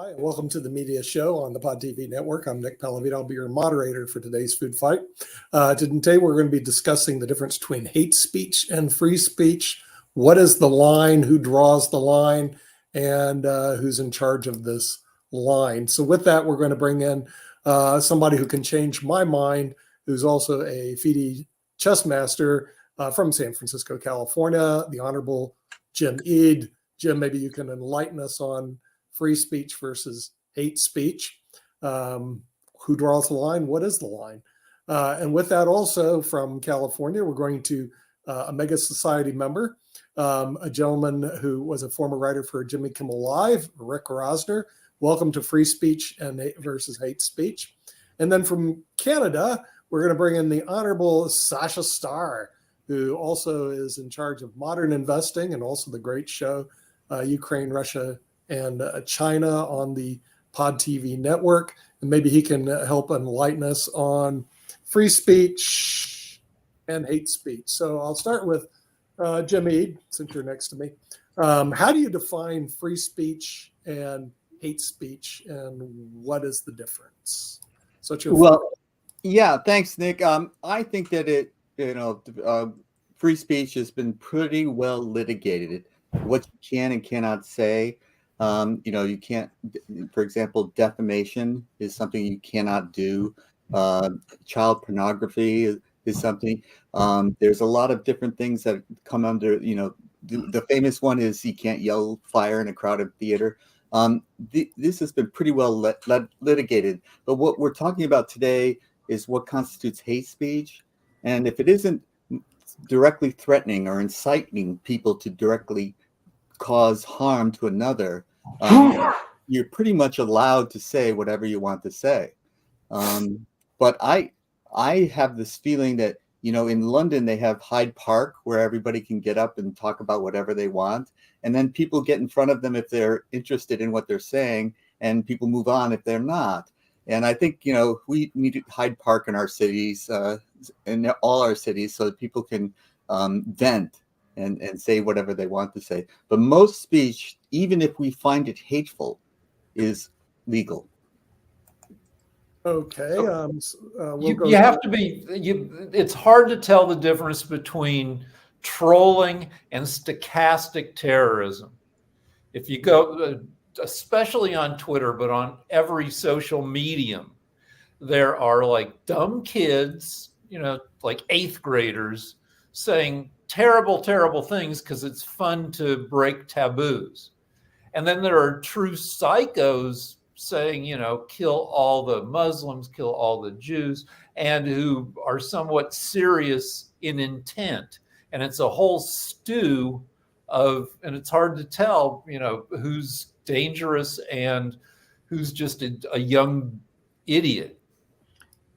Hi, and welcome to the Media Show on the Pod TV Network. I'm Nick Pallavito. I'll be your moderator for today's Food Fight. Today, we're going to be discussing the difference between hate speech and free speech. What is the line? Who draws the line? And who's in charge of this line? So with that, we're going to bring in somebody who can change my mind, who's also a FIDE chess master from San Francisco, California, the Honorable Jim Eade. Jim, maybe you can enlighten us on free speech versus hate speech. Who draws the line? What is the line? And with that, also from California, we're going to a Mega Society member, a gentleman who was a former writer for Jimmy Kimmel Live, Rick Rosner. Welcome to Free Speech and versus Hate Speech. And then from Canada, we're going to bring in the Honorable Sasha Starr, who also is in charge of modern investing and also the great show Ukraine, Russia, and China on the Pod TV network. And maybe he can help enlighten us on free speech and hate speech. So I'll start with Jim Eade, since you're next to me. How do you define free speech and hate speech, and what is the difference? So it's your yeah, thanks, Nick. I think that free speech has been pretty well litigated. What you can and cannot say. You can't, for example, defamation is something you cannot do. Child pornography is something. There's a lot of different things that come under, the famous one is you can't yell fire in a crowded theater. This has been pretty well litigated. But what we're talking about today is what constitutes hate speech. And if it isn't directly threatening or inciting people to directly cause harm to another, you're pretty much allowed to say whatever you want to say. But I have this feeling that, in London, they have Hyde Park where everybody can get up and talk about whatever they want. And then people get in front of them if they're interested in what they're saying, and people move on if they're not. And I think, we need Hyde Park in our cities, in all our cities, so that people can vent and say whatever they want to say. But most speech, even if we find it hateful, is legal. Okay. You have to be, it's hard to tell the difference between trolling and stochastic terrorism. If you go, especially on Twitter, but on every social medium, there are like dumb kids, like 8th graders saying terrible, terrible things because it's fun to break taboos. And then there are true psychos saying, kill all the Muslims, kill all the Jews, and who are somewhat serious in intent. And it's a whole stew and it's hard to tell, who's dangerous and who's just a young idiot.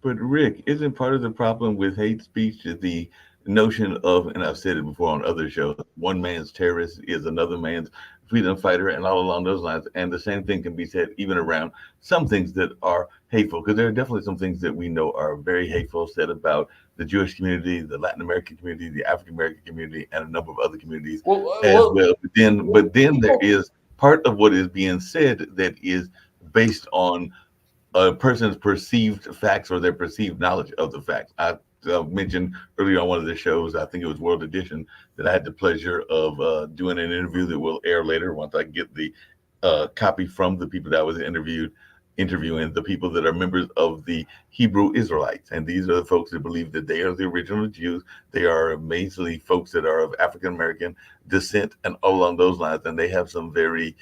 But Rick, isn't part of the problem with hate speech the notion of, and I've said it before on other shows, one man's terrorist is another man's freedom fighter, and all along those lines. And the same thing can be said even around some things that are hateful, because there are definitely some things that we know are very hateful said about the Jewish community, the Latin American community, the African American community, and a number of other communities as well. But then there is part of what is being said that is based on a person's perceived facts or their perceived knowledge of the facts. I mentioned earlier on one of the shows, I think it was World Edition, that I had the pleasure of doing an interview that will air later once I get the copy from the people that I was interviewing, the people that are members of the Hebrew Israelites. And these are the folks that believe that they are the original Jews. They are amazingly folks that are of African-American descent and all along those lines. And they have some very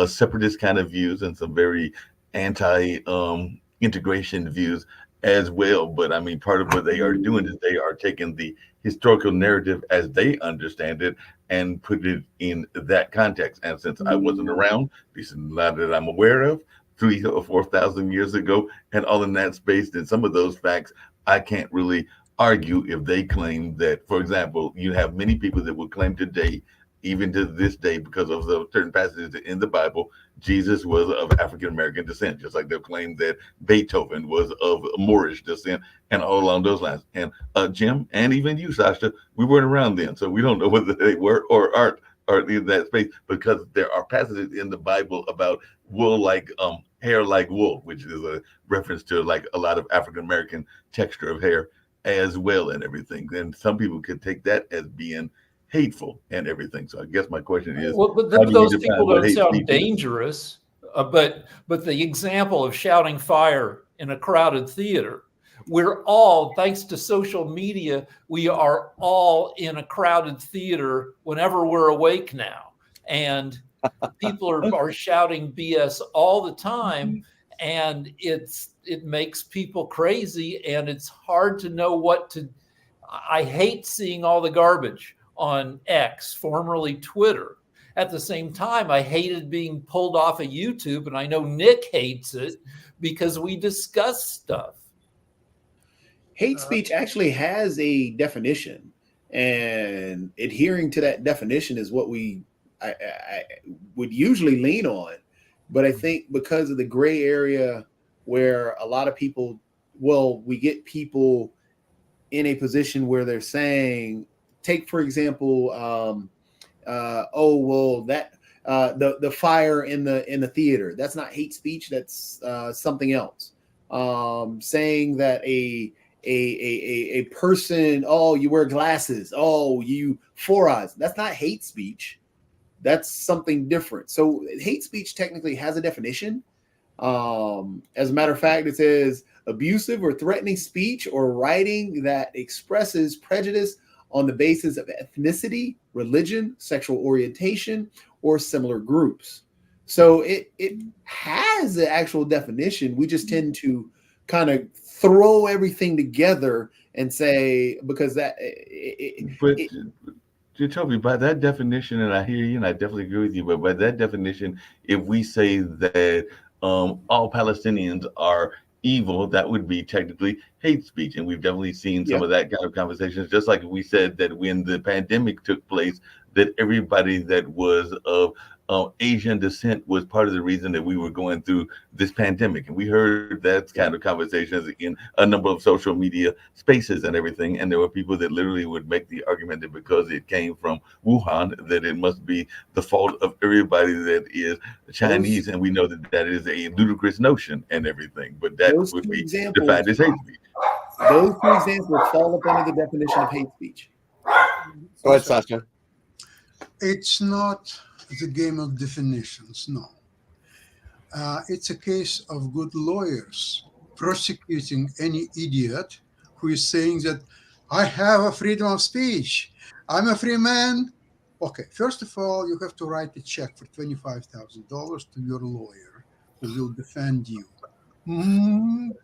separatist kind of views and some very anti-integration views as well. But I mean, part of what they are doing is they are taking the historical narrative as they understand it and put it in that context. And since I wasn't around, at least not that I'm aware of, 3,000 or 4,000 years ago, and all in that space, then some of those facts, I can't really argue if they claim that, for example, you have many people that would claim today, even to this day, because of the certain passages in the Bible, Jesus was of African-American descent, just like they'll claim that Beethoven was of Moorish descent and all along those lines. And Jim, and even you, Sasha, we weren't around then, so we don't know whether they were or or in that space, because there are passages in the Bible about wool like hair like wool, which is a reference to like a lot of African American texture of hair as well and everything. And some people could take that as being hateful and everything. So I guess my question is, well, but how do you those define people what don't hate sound speech is? dangerous. But the example of shouting fire in a crowded theater, we're all, thanks to social media, we are all in a crowded theater whenever we're awake now. And people are shouting BS all the time. And it makes people crazy. And it's hard to know what to. I hate seeing all the garbage on X, formerly Twitter. At the same time, I hated being pulled off of YouTube, and I know Nick hates it because we discuss stuff. Hate speech actually has a definition, and adhering to that definition is what I would usually lean on. But I think because of the gray area where a lot of people, we get people in a position where they're saying, take for example, the fire in the theater, that's not hate speech, that's something else. Saying that a person, oh, you wear glasses, oh, you 4 eyes, that's not hate speech, that's something different. So hate speech technically has a definition. As a matter of fact, it says abusive or threatening speech or writing that expresses prejudice on the basis of ethnicity, religion, sexual orientation, or similar groups. So it has an actual definition. We just tend to kind of throw everything together and say, because that. Jacoby, by that definition, and I hear you, and I definitely agree with you, but by that definition, if we say that all Palestinians are evil, that would be technically hate speech. And we've definitely seen some of that kind of conversations, just like we said that when the pandemic took place, that everybody that was of Asian descent was part of the reason that we were going through this pandemic. And we heard that kind of conversations in a number of social media spaces and everything. And there were people that literally would make the argument that because it came from Wuhan, that it must be the fault of everybody that is Chinese. And we know that that is a ludicrous notion and everything, but that would be defined as hate speech. Those two examples fall up under the definition of hate speech. Go ahead, Sasha. It's not the game of definitions, no. It's a case of good lawyers prosecuting any idiot who is saying that I have a freedom of speech, I'm a free man. Okay, first of all, you have to write a check for $25,000 to your lawyer who will defend you.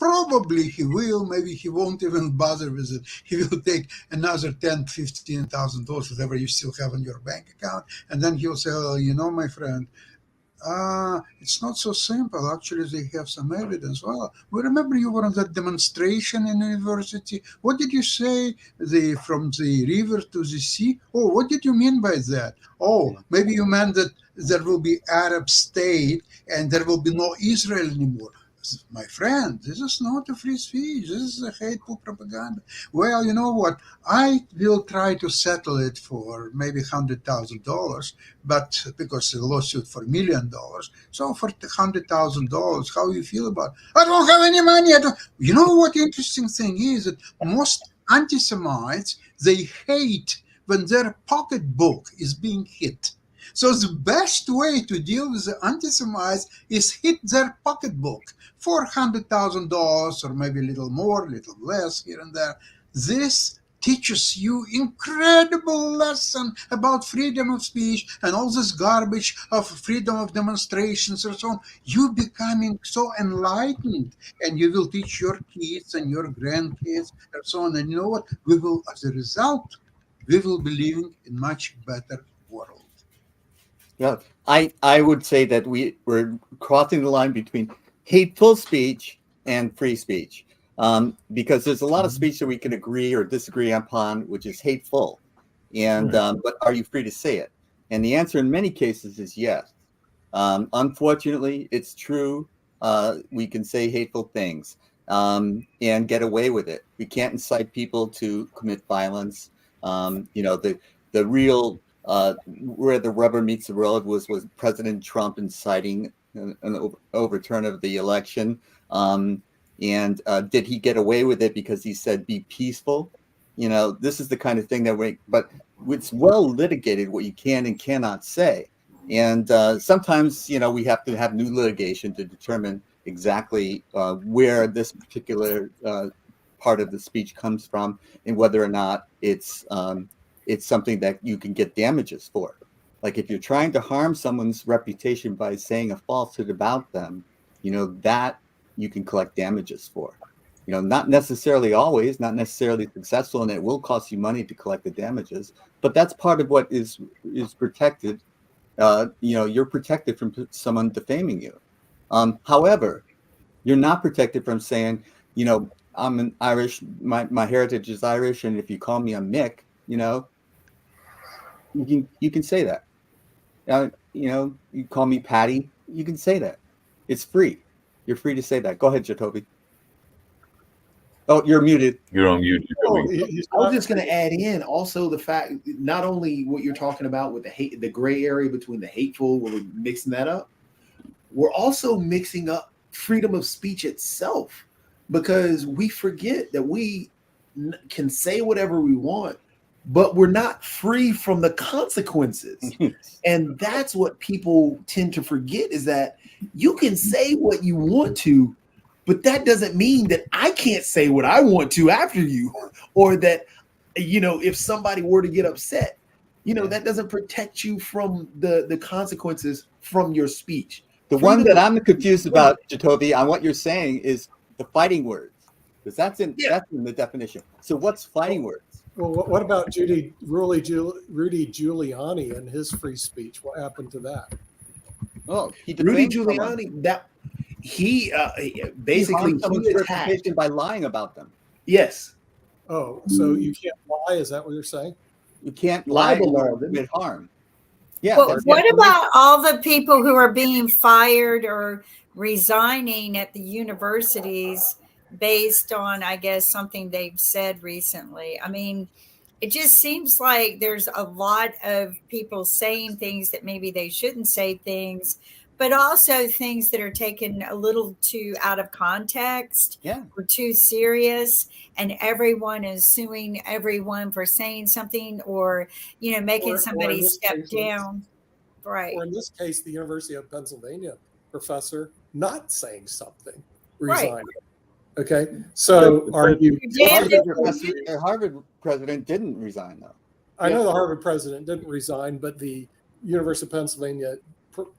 Probably he will, maybe he won't even bother with it. He will take another $10,000, $15,000, whatever you still have in your bank account, and then he'll say, oh, you know, my friend, it's not so simple. Actually, they have some evidence. Well, we remember you were on that demonstration in university. What did you say? From the river to the sea? Oh, what did you mean by that? Oh, maybe you meant that there will be Arab state and there will be no Israel anymore. My friend, this is not a free speech. This is a hateful propaganda. Well, you know what? I will try to settle it for maybe $100,000, but because a lawsuit for $1 million. So for $100,000, how you feel about it? I don't have any money. You know what the interesting thing is that most anti-Semites, they hate when their pocketbook is being hit. So the best way to deal with the anti-Semites is hit their pocketbook for $100,000 or maybe a little more, a little less here and there. This teaches you incredible lesson about freedom of speech and all this garbage of freedom of demonstrations and so on. You becoming so enlightened, and you will teach your kids and your grandkids and so on. And you know what? We will, as a result, we will be living in much better world. Yeah, I would say that we're crossing the line between hateful speech and free speech, because there's a lot of speech that we can agree or disagree upon, which is hateful, and but are you free to say it? And the answer in many cases is yes. Unfortunately, it's true. We can say hateful things and get away with it. We can't incite people to commit violence. You know, the real where the rubber meets the road was President Trump inciting an overturn of the election. And did he get away with it because he said be peaceful? This is the kind of thing but it's well litigated what you can and cannot say. And sometimes, we have to have new litigation to determine exactly where this particular part of the speech comes from and whether or not it's something that you can get damages for. Like if you're trying to harm someone's reputation by saying a falsehood about them, that you can collect damages for. Not necessarily always, not necessarily successful, and it will cost you money to collect the damages, but that's part of what is protected. You're protected from someone defaming you. However, you're not protected from saying, I'm an Irish, my heritage is Irish, and if you call me a Mick, you can say that. You call me Patty, you can say that. It's free. You're free to say that. Go ahead, Jacoby. Oh, you're muted. You're on mute. I was just going to add in also the fact, not only what you're talking about with the gray area between the hateful, we're mixing that up. We're also mixing up freedom of speech itself, because we forget that we can say whatever we want, but we're not free from the consequences. And that's what people tend to forget, is that you can say what you want to, but that doesn't mean that I can't say what I want to after you, or that, if somebody were to get upset, that doesn't protect you from the consequences from your speech. The one that I'm confused about, Jacoby, on what you're saying is the fighting words, because that's in the definition. So what's fighting words? Well, what about Rudy Giuliani and his free speech? What happened to that? Oh, Rudy Giuliani, he basically reputation by lying about them. Yes. Oh, so you can't lie? Is that what you're saying? You can't lie or commit harm. Yeah. Well, what about all the people who are being fired or resigning at the universities based on, I guess, something they've said recently? I mean, it just seems like there's a lot of people saying things that maybe they shouldn't say things, but also things that are taken a little too out of context or too serious. And everyone is suing everyone for saying something or, making somebody step down. Right. Or in this case, the University of Pennsylvania professor not saying something, resigning. Right. Okay. So are you? The Harvard president didn't resign, though. I know the Harvard president didn't resign, but the University of Pennsylvania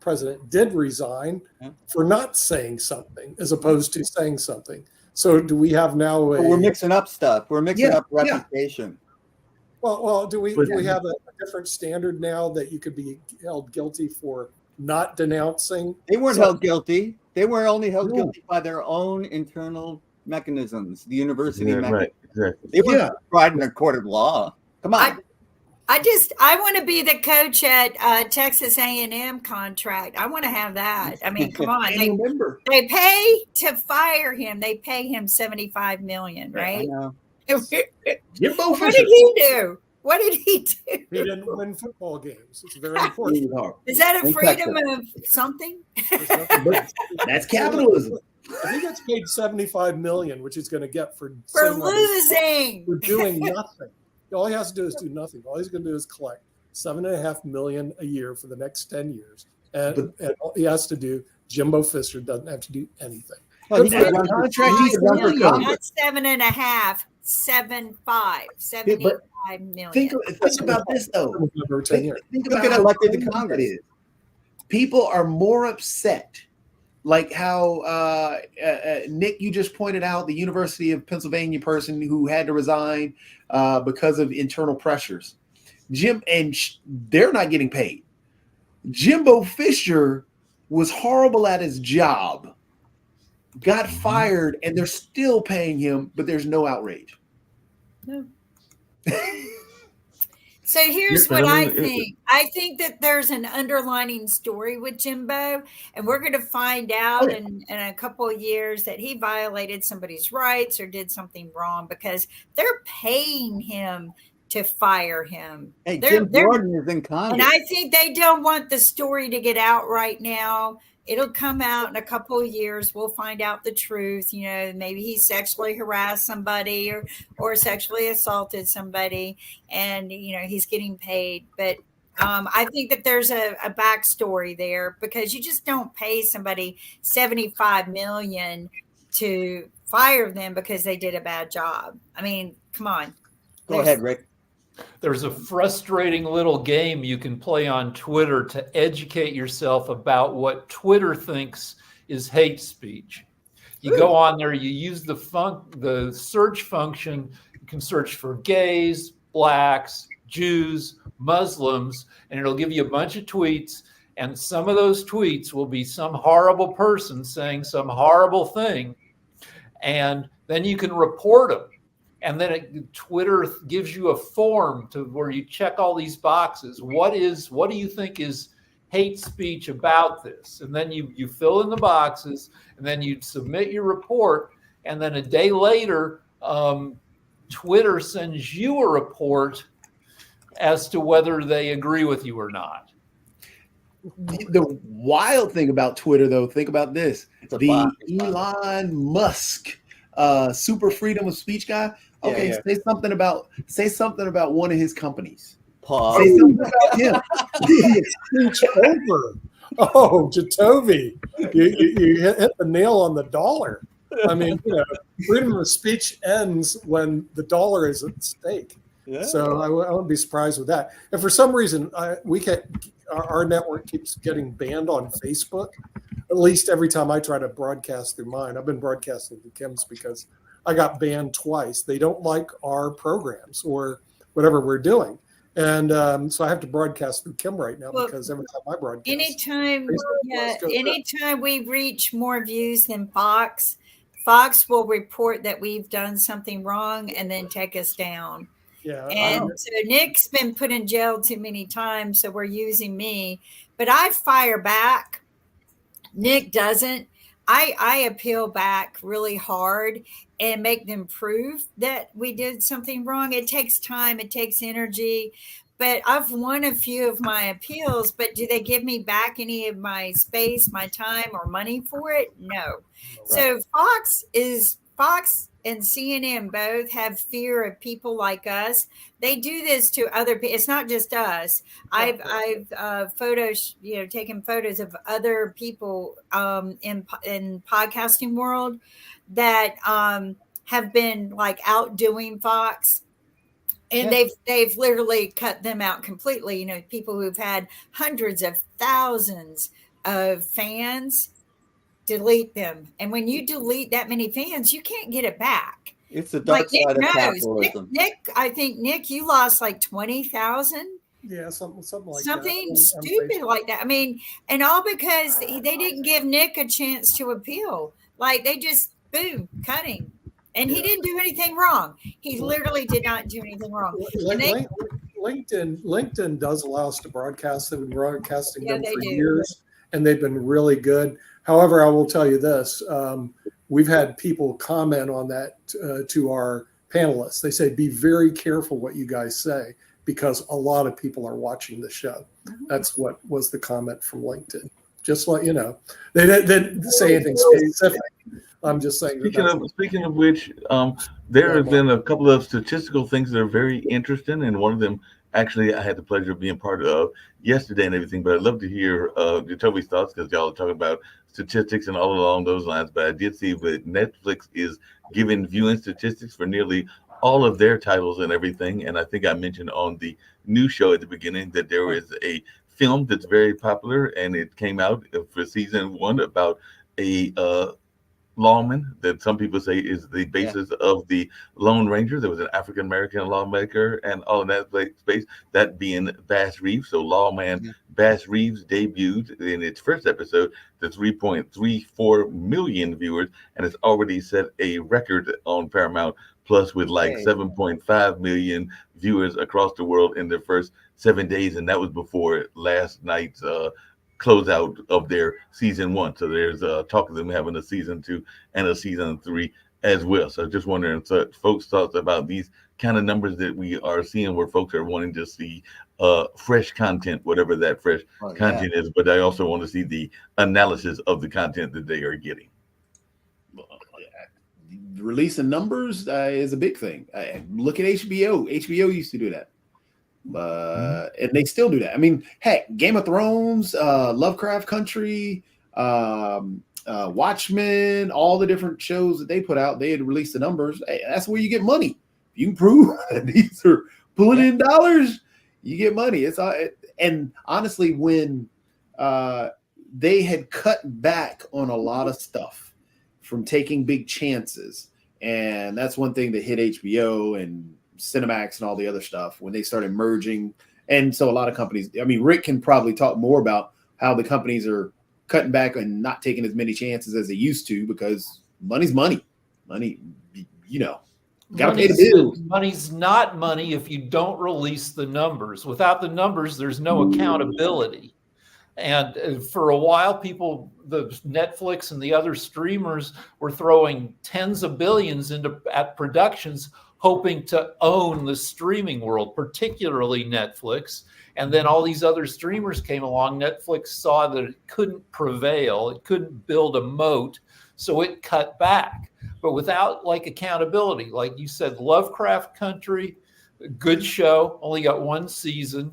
president did resign for not saying something as opposed to saying something. So do we have now we're mixing up stuff. We're mixing up reputation. Well, do we have a different standard now that you could be held guilty for not denouncing? They weren't held guilty. They were only held guilty by their own internal mechanisms, the university mechanisms. Right, exactly. They weren't tried in a court of law. Come on. I want to be the coach at Texas A&M contract. I want to have that. I mean, come on. They pay to fire him. They pay him $75 million, right? What did he do? What did he do? He didn't win football games. It's very important. Is that a freedom of something? That's capitalism. If he gets paid $75 million, which he's going to get for losing, for doing nothing. All he has to do is do nothing. All he's going to do is collect $7.5 million a year for the next 10 years. And all he has to do, Jimbo Fisher doesn't have to do anything. Well, he's got a contract. Not 7.5, 75 million. Think about this though. Think about how elected to Congress. People are more upset, like how Nick, you just pointed out, the University of Pennsylvania person who had to resign because of internal pressures. They're not getting paid. Jimbo Fisher was horrible at his job, got fired, and they're still paying him, but there's no outrage. No. So here's what I think. I think that there's an underlining story with Jimbo, and we're going to find out in a couple of years that he violated somebody's rights or did something wrong, because they're paying him to fire him. Hey, They're- Jim they're- Jordan is in And Congress. I think they don't want the story to get out right now. It'll come out in a couple of years. We'll find out the truth. You know, maybe he sexually harassed somebody or sexually assaulted somebody, and you know he's getting paid. But I think that there's a backstory there, because you just don't pay somebody $75 million to fire them because they did a bad job. I mean, come on. Go ahead, Rick. There's a frustrating little game you can play on Twitter to educate yourself about what Twitter thinks is hate speech. You go on there, you use the search function. You can search for gays, blacks, Jews, Muslims, and it'll give you a bunch of tweets. And some of those tweets will be some horrible person saying some horrible thing. And then you can report them. And then Twitter gives you a form where you check all these boxes. What do you think is hate speech about this? And then you fill in the boxes, and then you submit your report. And then a day later, Twitter sends you a report as to whether they agree with you or not. The wild thing about Twitter, though, think about this: It's a the bot. Elon Musk super freedom of speech guy. Okay, Yeah. say something about one of his companies. Pause. Say something about him. Speech over. Oh, Jatovi, you hit the nail on the dollar. I mean, you know, freedom of speech ends when the dollar is at stake. Yeah. So I wouldn't be surprised with that. And for some reason, our network keeps getting banned on Facebook. At least every time I try to broadcast through mine. I've been broadcasting through Kim's because I got banned twice. They don't like our programs or whatever we're doing. And so I have to broadcast through Kim right now, because every time I broadcast. Anytime we reach more views than Fox will report that we've done something wrong and then take us down. Yeah. And so Nick's been put in jail too many times, so we're using me. But I fire back. Nick doesn't. I appeal back really hard and make them prove that we did something wrong. It takes time. It takes energy. But I've won a few of my appeals, but do they give me back any of my space, my time, or money for it? No. Right. So Fox and CNN both have fear of people like us. They do this to other people. It's not just us. I've taken photos of other people in podcasting world that have been like outdoing Fox. And they've literally cut them out completely. You know, people who've had hundreds of thousands of fans, delete them. And when you delete that many fans, you can't get it back. It's the dark side of capitalism. Nick, you lost like 20,000. Yeah, something like something that. Stupid like that. I mean, and all because they didn't give Nick a chance to appeal. Like they just boom, cut him. And he didn't do anything wrong. He literally did not do anything wrong. LinkedIn does allow us to broadcast. They've been broadcasting them for years, and they've been really good. However, I will tell you this. We've had people comment on that to our panelists. They say, be very careful what you guys say, because a lot of people are watching the show. Mm-hmm. That's what was the comment from LinkedIn. Just let you know. They didn't say anything specific. I'm just saying. Speaking of which, there have been a couple of statistical things that are very interesting, and one of them, actually, I had the pleasure of being part of yesterday and everything. But I'd love to hear Jatovi's thoughts, because y'all are talking about statistics and all along those lines. But I did see that Netflix is giving viewing statistics for nearly all of their titles and everything. And I think I mentioned on the news show at the beginning that there is a film that's very popular, and it came out for season 1 about a lawman that some people say is the basis of the Lone Ranger. There was an African-American lawmaker and all in that space, that being Bass Reeves. So Lawman Bass Reeves debuted in its first episode to 3.34 million viewers, and it's already set a record on Paramount Plus with like 7.5 million viewers across the world in their first 7 days, and that was before last night's closeout of their season 1. So there's talk of them having a season 2 and a season 3 as well. So just wondering, so folks' thoughts about these kind of numbers that we are seeing, where folks are wanting to see fresh content, whatever that fresh content is, but I also want to see the analysis of the content that they are getting. Releasing numbers is a big thing. Look at HBO. HBO used to do that, and they still do that. I mean, heck, Game of Thrones, Lovecraft Country, Watchmen, all the different shows that they put out, they had released the numbers. Hey, that's where you get money. If you can prove that these are pulling in dollars, you get money. And honestly, when they had cut back on a lot of stuff from taking big chances, and that's one thing that hit HBO and Cinemax and all the other stuff when they started merging. And so a lot of companies, I mean, Rick can probably talk more about how the companies are cutting back and not taking as many chances as they used to, because money's money. Money, you know, gotta pay the bills. Money's not money if you don't release the numbers. Without the numbers, there's no accountability. And for a while, the Netflix and the other streamers were throwing tens of billions at productions, hoping to own the streaming world, particularly Netflix. And then all these other streamers came along. Netflix saw that it couldn't prevail. It couldn't build a moat. So it cut back. But without accountability, like you said, Lovecraft Country, good show, only got one season.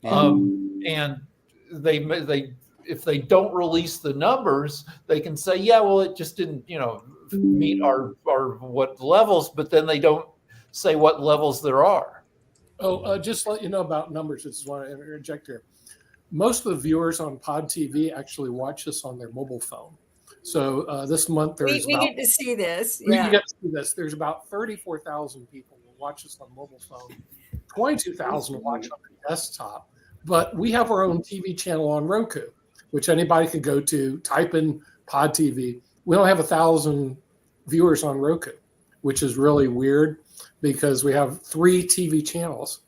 And they if they don't release the numbers, they can say, yeah, well, it just didn't, meet our what levels, but then they don't say what levels there are. Just to let you know about numbers, this is why I interject here. Most of the viewers on Pod TV actually watch this on their mobile phone. So this month there's we get to see this. We Yeah. get to see this. There's about 34,000 people who watch this on mobile phone. 22,000 watch on the desktop. But we have our own TV channel on Roku, which anybody can go to, type in Pod TV. We don't have 1,000 viewers on Roku, which is really weird because we have 3 TV channels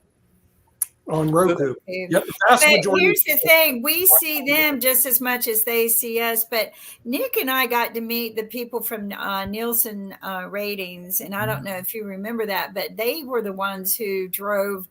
on Roku. Yep, but here's the thing. We see them just as much as they see us. But Nick and I got to meet the people from Nielsen ratings. And I don't know if you remember that, but they were the ones who drove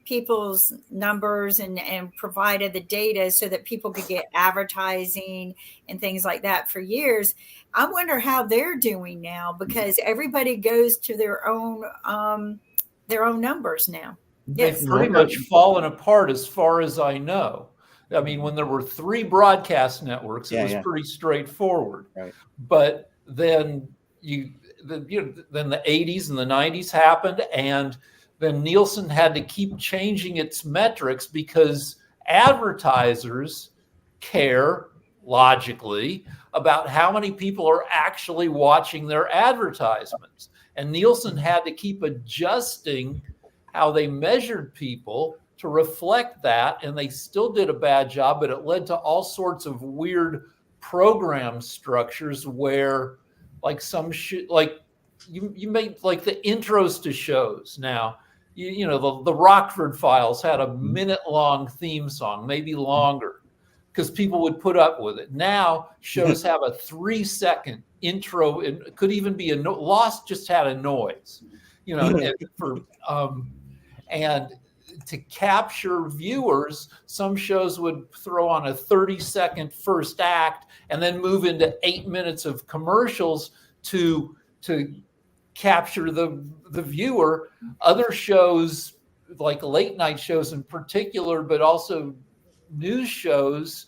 people's numbers and provided the data so that people could get advertising and things like that for years. I wonder how they're doing now, because everybody goes to their own numbers now. They've pretty much fallen apart as far as I know. I mean, when there were 3 broadcast networks, it was pretty straightforward. Right. But then then the 80s and the 90s happened, and then Nielsen had to keep changing its metrics because advertisers care, logically, about how many people are actually watching their advertisements. And Nielsen had to keep adjusting how they measured people to reflect that. And they still did a bad job, but it led to all sorts of weird program structures where, like, some shit, like you made like the intros to shows now. The Rockford Files had a minute-long theme song, maybe longer, because people would put up with it. Now shows have a 3-second intro. It could even be Lost just had a noise, and to capture viewers, some shows would throw on a 30-second first act and then move into 8 minutes of commercials to capture the viewer. Other shows, like late night shows in particular, but also news shows,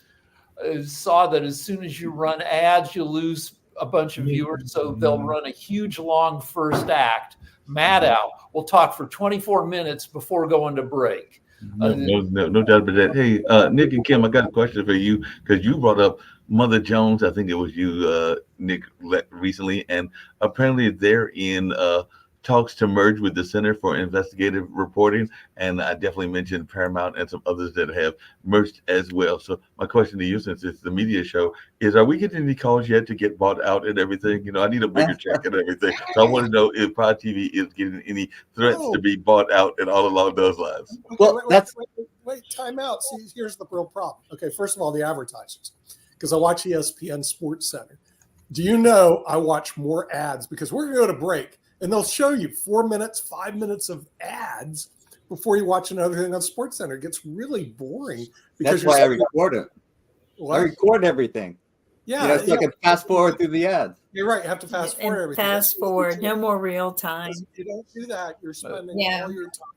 saw that as soon as you run ads, you lose a bunch of viewers. So they'll run a huge long first act. Maddow will talk for 24 minutes before going to break. No doubt about that. Hey, Nick and Kim, I got a question for you, because you brought up Mother Jones. I think it was you, Nick, recently, and apparently they're in talks to merge with the Center for Investigative Reporting, and I definitely mentioned Paramount and some others that have merged as well. So my question to you, since it's the media show, is: are we getting any calls yet to get bought out and everything? I need a bigger check and everything. So I want to know if Pod TV is getting any threats to be bought out and all along those lines. Well, wait, time out. See, here's the real problem. Okay, first of all, the advertisers, because I watch ESPN Sports Center. Do you know I watch more ads because we're going to go to break and they'll show you 4 minutes, 5 minutes of ads before you watch another thing on SportsCenter. It gets really boring because That's why I record it. What? I record everything. Yeah, so I can fast forward through the ads. You're right. You have to fast forward And everything. fast forward, no more real time. If you don't do that, you're spending Yeah. all your time.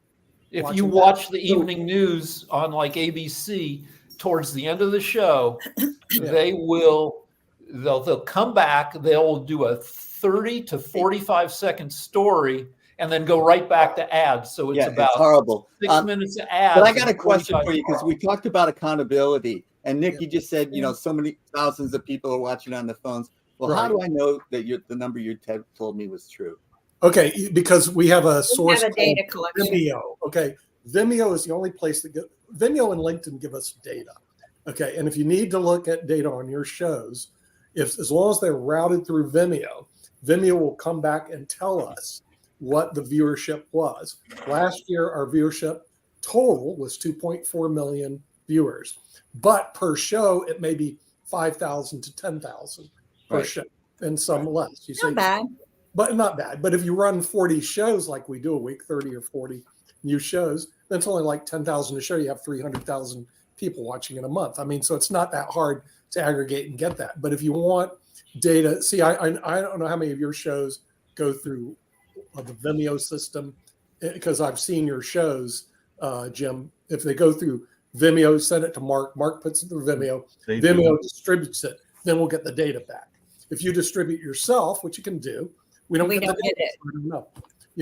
If watching you that. watch the evening news on like ABC towards the end of the show, they'll come back, they'll do a 30 to 45 second story and then go right back to ads. So it's about it's horrible. 6 minutes of ads. But I got a and question 45 for you because we talked about accountability. And Nick, Yeah. you just said, so many thousands of people are watching on the phones. Well, how Right. do I know that the number you told me was true? Okay, because we have a We source have a called data collection. Vimeo. Okay, Vimeo is the only place that Vimeo and LinkedIn give us data. Okay, and if you need to look at data on your shows, as long as they're routed through Vimeo, Vimeo will come back and tell us what the viewership was. Last year, our viewership total was 2.4 million viewers, but per show it may be 5,000 to 10,000 per Right. show, and some less. You Not bad. but not bad. But if you run 40 shows like we do a week, 30 or 40 new shows, that's only like 10,000 a show. You have 300,000 people watching in a month. I mean, so it's not that hard to aggregate and get that. But if you want data, see, I don't know how many of your shows go through the Vimeo system because I've seen your shows, Jim. If they go through Vimeo, send it to Mark. Mark puts it through Vimeo. They do. Vimeo distributes it. Then we'll get the data back. If you distribute yourself, which you can do, we don't get the get data. it. So I don't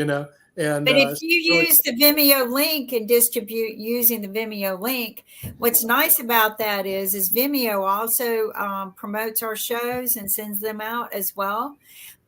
know. And But if you so use the Vimeo link and distribute using the Vimeo link, what's nice about that is Vimeo also promotes our shows and sends them out as well.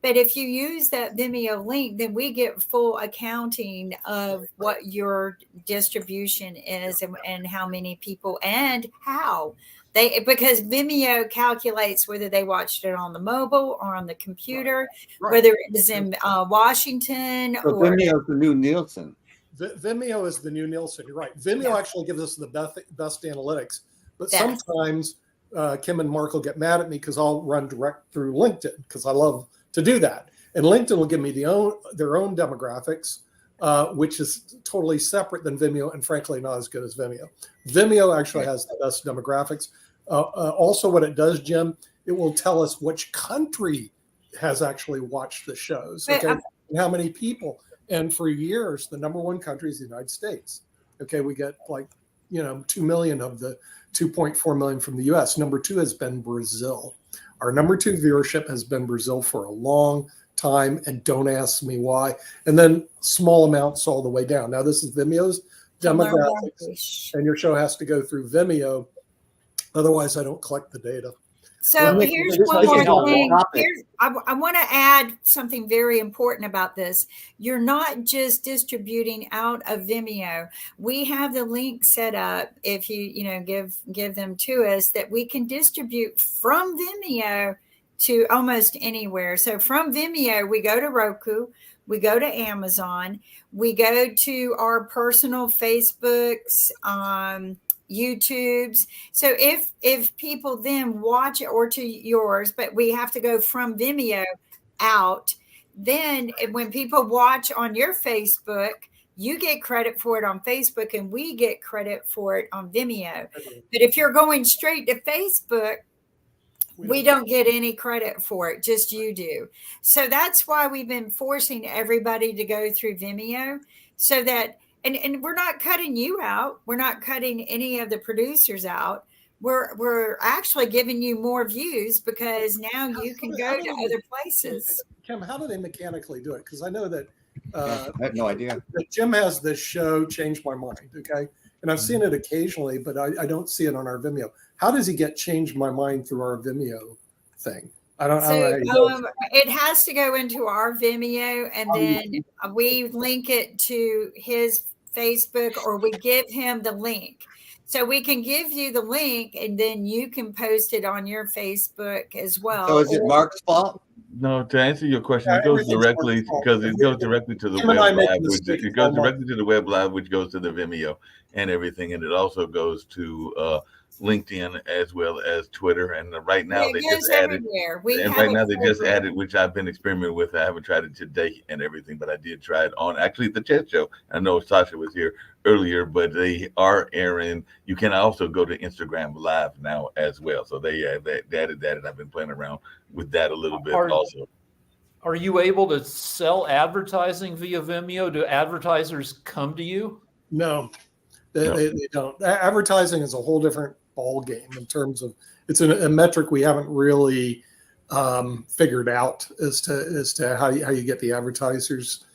But if you use that Vimeo link, then we get full accounting of what your distribution is and how many people and how. Because Vimeo calculates whether they watched it on the mobile or on the computer, Right. whether it was in Washington So or Vimeo's the new Nielsen. Vimeo is the new Nielsen. You're right. Vimeo Yeah. actually gives us the best analytics. But Yes. sometimes Kim and Mark will get mad at me because I'll run direct through LinkedIn because I love to do that. And LinkedIn will give me their own demographics, which is totally separate than Vimeo and frankly not as good as Vimeo. Vimeo actually has the best demographics. Also, what it does, Jim, it will tell us which country has actually watched the shows, But, okay, and how many people. And for years, the number one country is the United States. Okay, we get 2 million of the 2.4 million from the U.S. Number two has been Brazil. Our number two viewership has been Brazil for a long time, and don't ask me why. And then small amounts all the way down. Now this is Vimeo's demographics, and your show has to go through Vimeo. Otherwise, I don't collect the data. So Well, Nick, here's this one is a more thing. topic. I want to add something very important about this. You're not just distributing out of Vimeo. We have the link set up. If you give them to us, that we can distribute from Vimeo to almost anywhere. So from Vimeo, we go to Roku, we go to Amazon, we go to our personal Facebooks, YouTubes. So if people then watch it, or to yours, but we have to go from Vimeo out, then when people watch on your Facebook, you get credit for it on Facebook and we get credit for it on Vimeo. But if you're going straight to Facebook, we don't get any credit for it, just you do. So that's why we've been forcing everybody to go through Vimeo, so that and we're not cutting you out. We're not cutting any of the producers out. We're actually giving you more views because now you can go to other places. Kim, how do they mechanically do it? Because I know that I have no idea. that Jim has this show, Change My Mind, okay? And I've seen it occasionally, but I don't see it on our Vimeo. How does he get Change My Mind through our Vimeo thing? I don't know. How he does it. It has to go into our Vimeo, and then we link it to his Facebook, or we give him the link. So we can give you the link, and then you can post it on your Facebook as well. So is it Mark's fault? No, to answer your question, Yeah, it goes everything's directly Mark's fault. because it goes directly to the Him and I web make live, which mistakes it goes all the directly to the web live, which goes to the Vimeo and everything, and it also goes to LinkedIn as well as Twitter. And right now Yeah, they it goes just added, everywhere. We and have right it now they just everywhere. added, which I've been experimenting with. I haven't tried it today and everything, but I did try it on actually the Chet Show. I know Sasha was here earlier, but they are airing. You can also go to Instagram Live now as well. So they added that, and I've been playing around with that a little bit also. Are you able to sell advertising via Vimeo? Do advertisers come to you? No, they don't. Advertising is a whole different ball game in terms of it's a metric we haven't really figured out as to how you get the advertisers,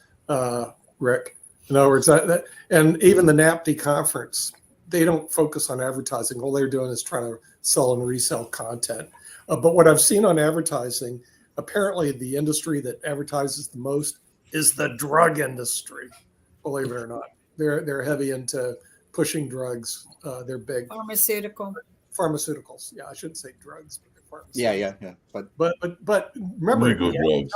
Rick. In other words, and even the NAPD conference, they don't focus on advertising. All they're doing is trying to sell and resell content. But what I've seen on advertising, apparently the industry that advertises the most is the drug industry. Believe it or not, they're heavy into pushing drugs. They're big pharmaceuticals. Yeah, I shouldn't say drugs, but they're pharmaceuticals. Yeah. But remember, Legal drugs.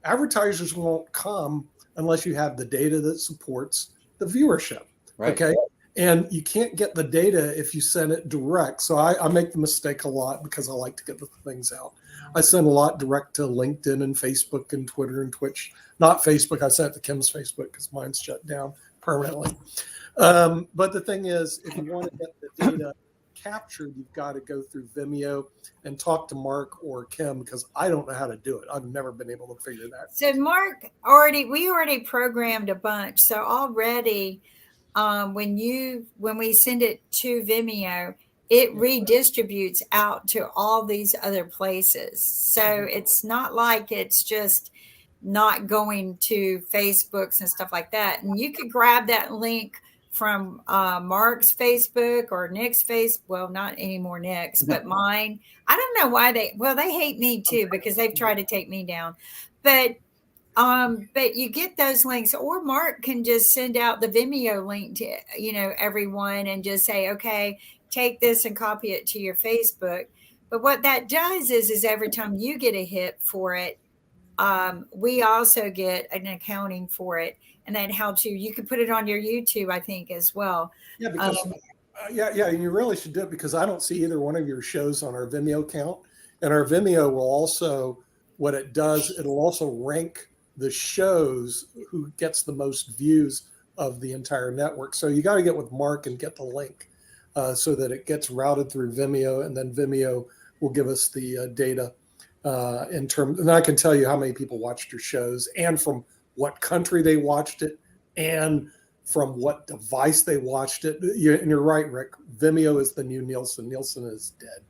advertisers won't come unless you have the data that supports the viewership. Right. Okay. And you can't get the data if you send it direct. So I make the mistake a lot because I like to get the things out. I send a lot direct to LinkedIn and Facebook and Twitter and Twitch. Not Facebook. I sent it to Kim's Facebook because mine's shut down permanently. But the thing is, if you want to get the data captured, you've got to go through Vimeo and talk to Mark or Kim because I don't know how to do it. I've never been able to figure that. So Mark, we already programmed a bunch. So already when we send it to Vimeo, it redistributes out to all these other places. So it's not like it's just not going to Facebooks and stuff like that. And you could grab that link from Mark's Facebook or Nick's Facebook. Well, not anymore Nick's, but mine. I don't know why they hate me too because they've tried to take me down. But you get those links, or Mark can just send out the Vimeo link to everyone and just say, okay, take this and copy it to your Facebook. But what that does is every time you get a hit for it, we also get an accounting for it, and that helps you. You can put it on your YouTube, I think, as well. Yeah, because and you really should do it because I don't see either one of your shows on our Vimeo account, and our Vimeo will also, what it does, it'll also rank the shows who gets the most views of the entire network. So you got to get with Mark and get the link so that it gets routed through Vimeo, and then Vimeo will give us the data in terms. And I can tell you how many people watched your shows and from what country they watched it and from what device they watched it. And you're right, Rick. Vimeo is the new Nielsen. Nielsen is dead.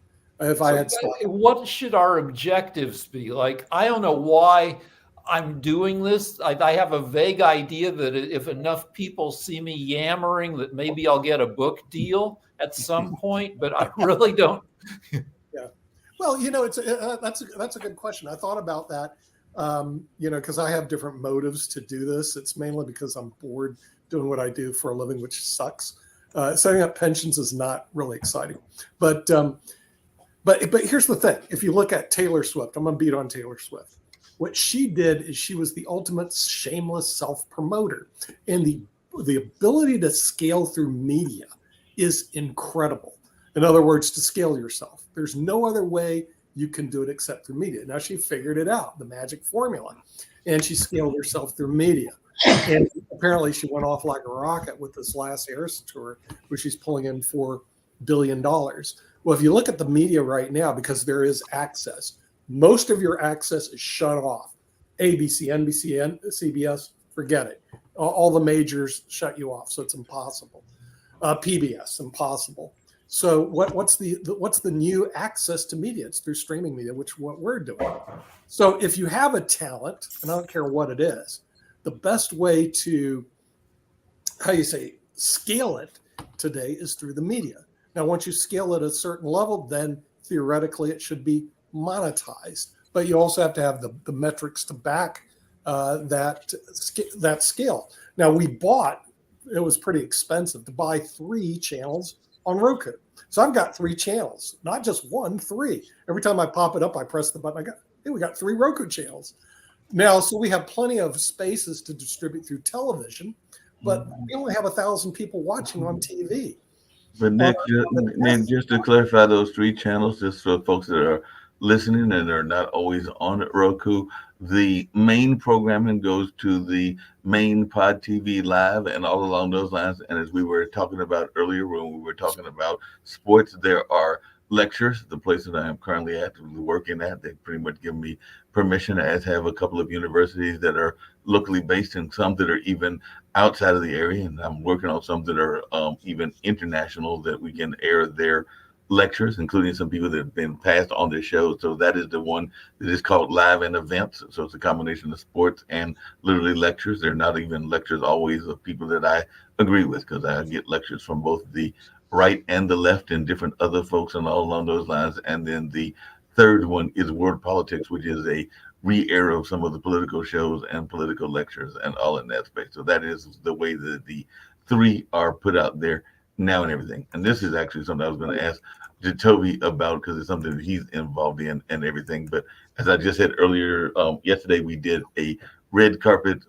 What should our objectives be? Like, I don't know why I'm doing this. I have a vague idea that if enough people see me yammering, that maybe I'll get a book deal at some point, but I really don't. Yeah. Well, that's a good question. I thought about that, because I have different motives to do this. It's mainly because I'm bored doing what I do for a living, which sucks. Setting up pensions is not really exciting, but here's the thing. If you look at Taylor Swift, I'm going to beat on Taylor Swift. What she did is she was the ultimate shameless self-promoter, and the ability to scale through media is incredible. In other words, to scale yourself. There's no other way you can do it except through media. Now she figured it out, the magic formula, and she scaled herself through media. And apparently she went off like a rocket with this last Eras tour, where she's pulling in $4 billion. Well, if you look at the media right now, because there is access, most of your access is shut off. ABC, NBC, CBS, forget it. All the majors shut you off, so it's impossible. PBS, impossible. So what's the new access to media? It's through streaming media, which is what we're doing. So if you have a talent, and I don't care what it is, the best way to, scale it today is through the media. Now, once you scale it at a certain level, then theoretically it should be monetized, but you also have to have the metrics to back that scale. Now it was pretty expensive to buy 3 channels on Roku. So I've got 3 channels, not just 1, 3. Every time I pop it up, I press the button. We got 3 Roku channels. Now, so we have plenty of spaces to distribute through television, but we only have 1,000 people watching on TV. But Nick, just to clarify those three channels, just for folks that are listening and are not always on Roku, the main programming goes to the main Pod TV Live and all along those lines. And as we were talking about earlier, when we were talking about sports, there are lectures, the place that I am currently actively working at. They pretty much give me permission, as have a couple of universities that are locally based and some that are even outside of the area. And I'm working on some that are even international, that we can air their lectures, including some people that have been passed on the show. So that is the one that is called Live and Events. So it's a combination of sports and literally lectures. They're not even lectures always of people that I agree with, because I get lectures from both the right and the left and different other folks and all along those lines. And then the third one is World Politics, which is a re-air of some of the political shows and political lectures and all in that space. So that is the way that the three are put out there now and everything. And this is actually something I was going to ask Jacoby about, because it's something that he's involved in and everything. But as I just said earlier, yesterday we did a red carpet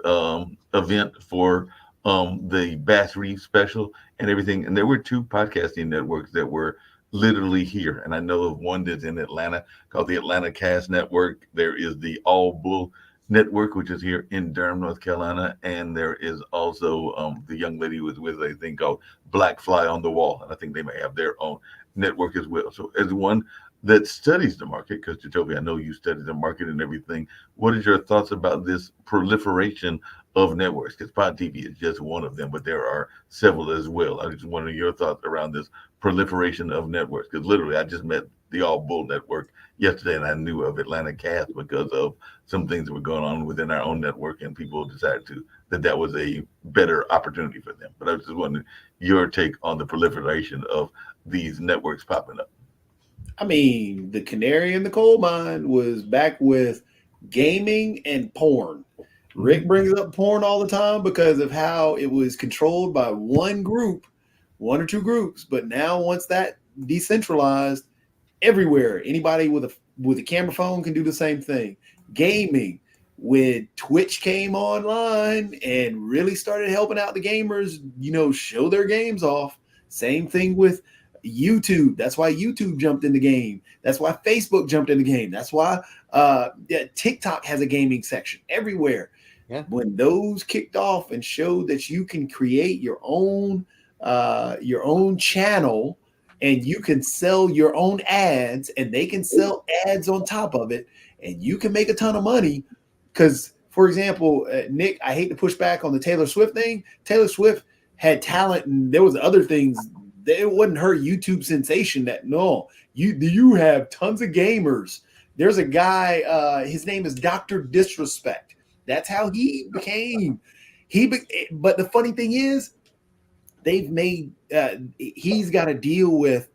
event for the Bass Reeves special and everything. And there were two podcasting networks that were literally here. And I know of one that's in Atlanta called the Atlanta Cast Network. There is the All Bull Network, which is here in Durham, North Carolina. And there is also the young lady who was with a thing called Black Fly on the Wall. And I think they may have their own network as well. So as one that studies the market, because Jacoby, I know you study the market and everything, what is your thoughts about this proliferation of networks? Because Pod TV is just one of them, but there are several as well. I just wonder your thoughts around this proliferation of networks, because literally I just met the All Bull Network yesterday, and I knew of Atlanta Cast because of some things that were going on within our own network, and people decided that was a better opportunity for them. But I was just wondering your take on the proliferation of these networks popping up. I mean, the canary in the coal mine was back with gaming and porn. Rick brings up porn all the time because of how it was controlled by one group, one or two groups. But now once that decentralized, everywhere, anybody with a camera phone can do the same thing. Gaming, when Twitch came online and really started helping out the gamers, show their games off. Same thing with YouTube. That's why YouTube jumped in the game. That's why Facebook jumped in the game. That's why TikTok has a gaming section everywhere. Yeah. When those kicked off and showed that you can create your own channel, and you can sell your own ads, and they can sell ads on top of it, and you can make a ton of money. Because, for example, Nick, I hate to push back on the Taylor Swift thing. Taylor Swift had talent, and there was other things. It wasn't her YouTube sensation you have tons of gamers. There's a guy, his name is Dr. Disrespect. That's how he became. But the funny thing is, they've made, he's got to deal with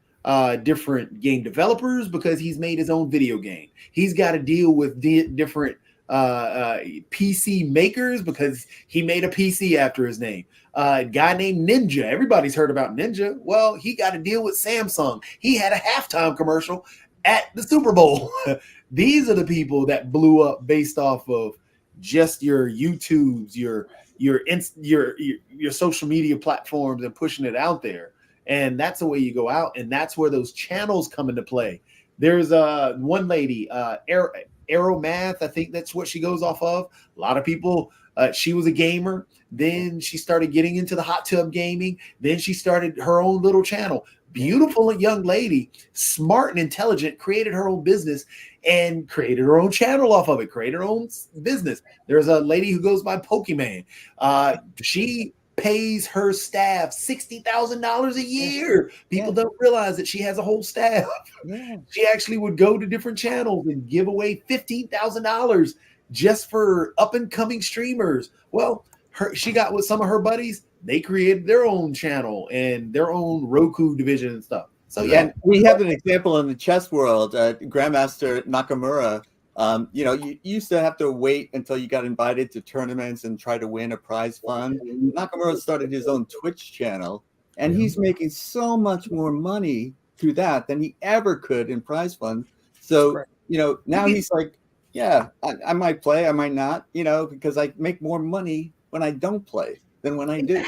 different game developers because he's made his own video game. He's got to deal with different PC makers because he made a PC after his name. A guy named Ninja. Everybody's heard about Ninja. Well, he got to deal with Samsung. He had a halftime commercial at the Super Bowl. These are the people that blew up based off of just your YouTubes, your social media platforms, and pushing it out there. And that's the way you go out, and that's where those channels come into play. There's one lady, Arrow Math, I think that's what she goes off of. A lot of people, she was a gamer. Then she started getting into the hot tub gaming. Then she started her own little channel. Beautiful young lady, smart and intelligent, created her own business and created her own channel off of it, created her own business. There's a lady who goes by Pokemon. She pays her staff $60,000 a year. People don't realize that she has a whole staff. Yeah. She actually would go to different channels and give away $15,000 just for up and coming streamers. Well, she got with some of her buddies. They created their own channel and their own Roku division and stuff. So yeah, and we have an example in the chess world. Grandmaster Nakamura. You used to have to wait until you got invited to tournaments and try to win a prize fund. Nakamura started his own Twitch channel, and he's making so much more money through that than he ever could in prize fund. So, now he's like, yeah, I might play, I might not, because I make more money when I don't play than when I do.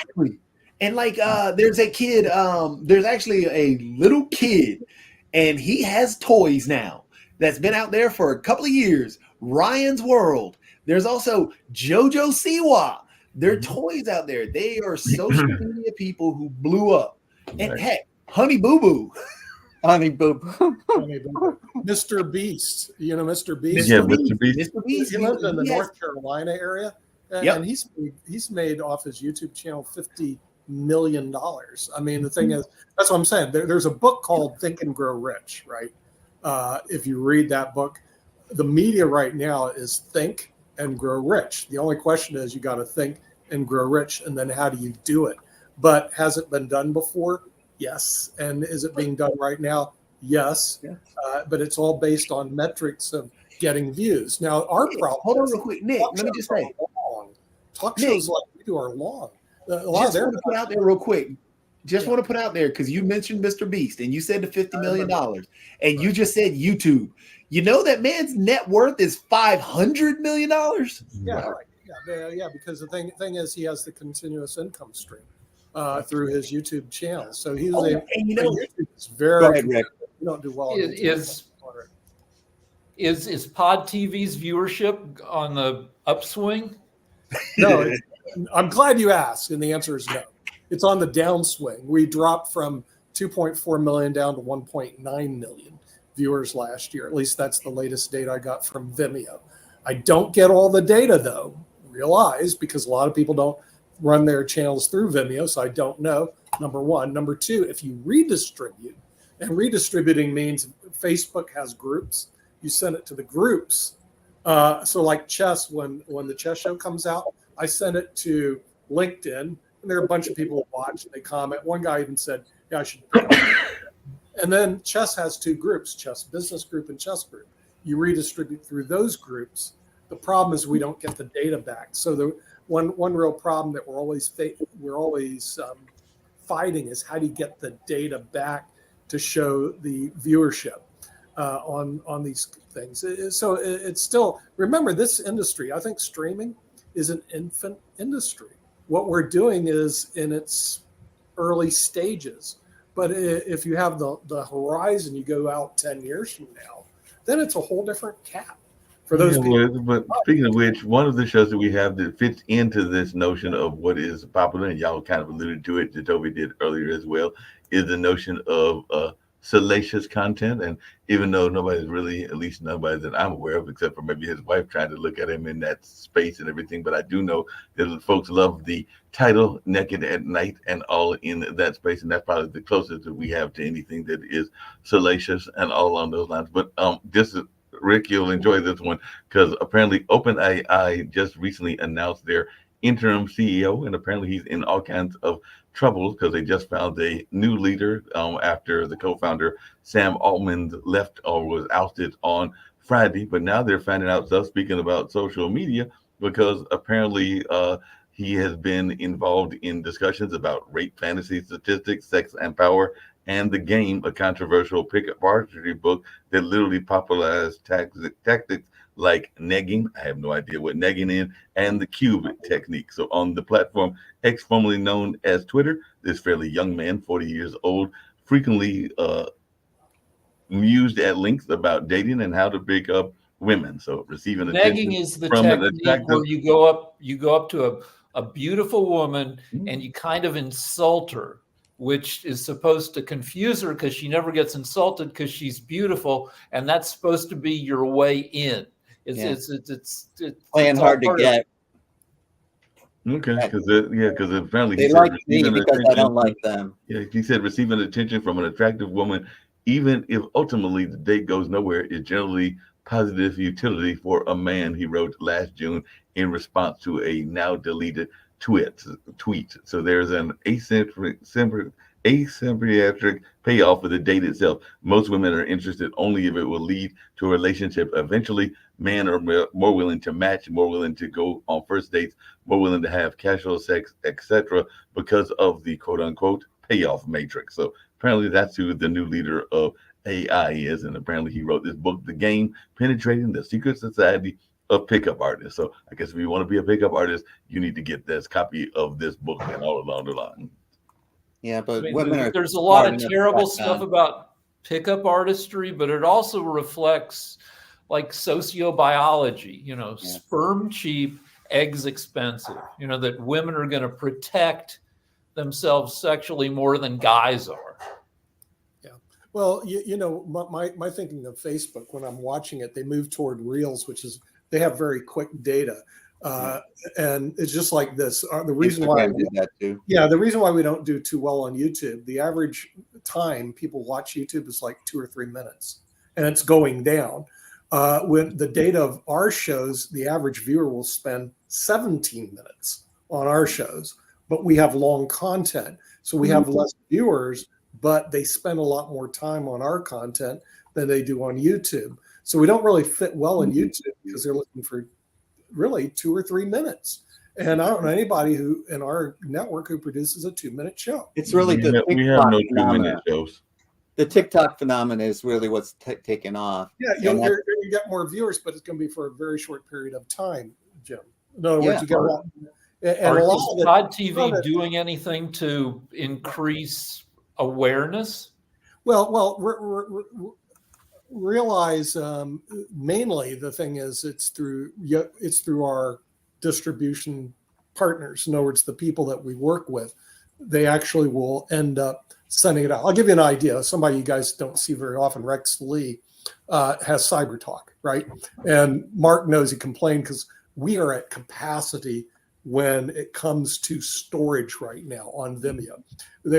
And like there's a kid, there's actually a little kid, and he has toys now that's been out there for a couple of years. Ryan's World. There's also JoJo Siwa. There are toys out there. They are social media people who blew up. And heck, Honey Boo Boo. Honey Boo Boo. Mr. Beast, you know Mr. Beast. Yeah, Mr. Beast. Mr. Beast. He lives in the He has- North Carolina area, and Yep. he's made off his YouTube channel $50 million. I mean, the thing is, that's what I'm saying. There's a book called Think and Grow Rich, right? If you read that book, the media right now is think and grow rich. The only question is, you got to think and grow rich, and then how do you do it? But has it been done before? Yes. And is it being done right now? Yes. But it's all based on metrics of getting views. Now, our problem. Hold on real quick, Nick. Let me just say. Talk shows like we do are long. A lot Just of want to put out there real quick. Just want to put out there because you mentioned Mr. Beast and you said the $50 million and you just said YouTube. You know that man's net worth is $500 million. Yeah, because the thing is, he has the continuous income stream through his YouTube channel. So he's and you know, YouTube is very. Go ahead, Rick. You don't do well. on Is Pod TV's viewership on the upswing? No, I'm glad you asked, and the answer is no. It's on the downswing. We dropped from 2.4 million down to 1.9 million viewers last year. At least that's the latest data I got from Vimeo. I don't get all the data though, realize, because a lot of people don't run their channels through Vimeo, so I don't know, number one. Number two, if you redistribute, and redistributing means Facebook has groups, you send it to the groups. So like chess, when the chess show comes out, I send it to LinkedIn, and there are a bunch of people who watch, they comment. One guy even said, yeah, I should. And then chess has two groups, chess business group and chess group. You redistribute through those groups. The problem is we don't get the data back. So the one real problem that we're always fighting is, how do you get the data back to show the viewership on these things? So it's still, remember, this industry, I think streaming is an infant industry. What we're doing is in its early stages. But if you have the horizon, you go out 10 years from now, then it's a whole different cap for those people. But speaking of which, one of the shows that we have that fits into this notion of what is popular, and y'all kind of alluded to it, that Toby did earlier as well, is the notion of salacious content. And even though nobody's really, at least nobody that I'm aware of, except for maybe his wife trying to look at him in that space and everything, but I do know that folks love the title Naked at Night and all in that space, and that's probably the closest that we have to anything that is salacious and all along those lines. But this is, Rick, you'll enjoy this one, because apparently OpenAI just recently announced their interim CEO, and apparently he's in all kinds of trouble because they just found a new leader after the co-founder Sam Altman left or was ousted on Friday. But now they're finding out stuff, speaking about social media, because apparently he has been involved in discussions about rape fantasy statistics, sex and power, and The Game, a controversial pickup archery book that literally popularized tactics like negging. I have no idea what negging is, and the cube technique. So on the platform X, formerly known as Twitter, this fairly young man, 40 years old, frequently mused at length about dating and how to pick up women. So receiving negging is the technique where you go up to a beautiful woman and you kind of insult her, which is supposed to confuse her because she never gets insulted because she's beautiful, and that's supposed to be your way in. It's playing hard to get. Okay, because apparently they like me because I don't like them. Yeah, he said receiving attention from an attractive woman, even if ultimately the date goes nowhere, is generally positive utility for a man, he wrote last June in response to a now deleted tweet. So there's an asymmetric payoff for the date itself. Most women are interested only if it will lead to a relationship eventually. Men are more willing to match, more willing to go on first dates, more willing to have casual sex, etc., because of the quote-unquote payoff matrix. So apparently that's who the new leader of AI is, and apparently he wrote this book, The Game, Penetrating the Secret Society of Pickup Artists. So I guess if you want to be a pickup artist, you need to get this copy of this book and all along the line. Yeah, I but mean, women are there's a lot smart of enough to terrible catch stuff on. about pickup artistry, but it also reflects like sociobiology, Yeah. sperm cheap, eggs expensive, that women are going to protect themselves sexually more than guys are. Well, my thinking of Facebook, when I'm watching it, they move toward Reels, which is they have very quick data. And it's just like this. The reason why Instagram did that too. Yeah, the reason why we don't do too well on YouTube, the average time people watch YouTube is like 2 or 3 minutes, and it's going down. With the data of our shows, the average viewer will spend 17 minutes on our shows, but we have long content. So we have less viewers, but they spend a lot more time on our content than they do on YouTube. So we don't really fit well in YouTube because they're looking for really 2 or 3 minutes. And I don't know anybody who in our network who produces a 2-minute show. It's really the we have TikTok no phenomena. 2-minute shows. The TikTok phenomenon is really what's taken off. Yeah, you get more viewers, but it's going to be for a very short period of time, Jim. In other words, you get a lot. And a lot Is of it, Pod TV doing anything to increase awareness? Well, realize mainly the thing is it's through our distribution partners. In other words, the people that we work with, they actually will end up sending it out. I'll give you an idea. Somebody you guys don't see very often, Rex Lee, has Cyber Talk, right? And Mark knows he complained because we are at capacity when it comes to storage right now on Vimeo.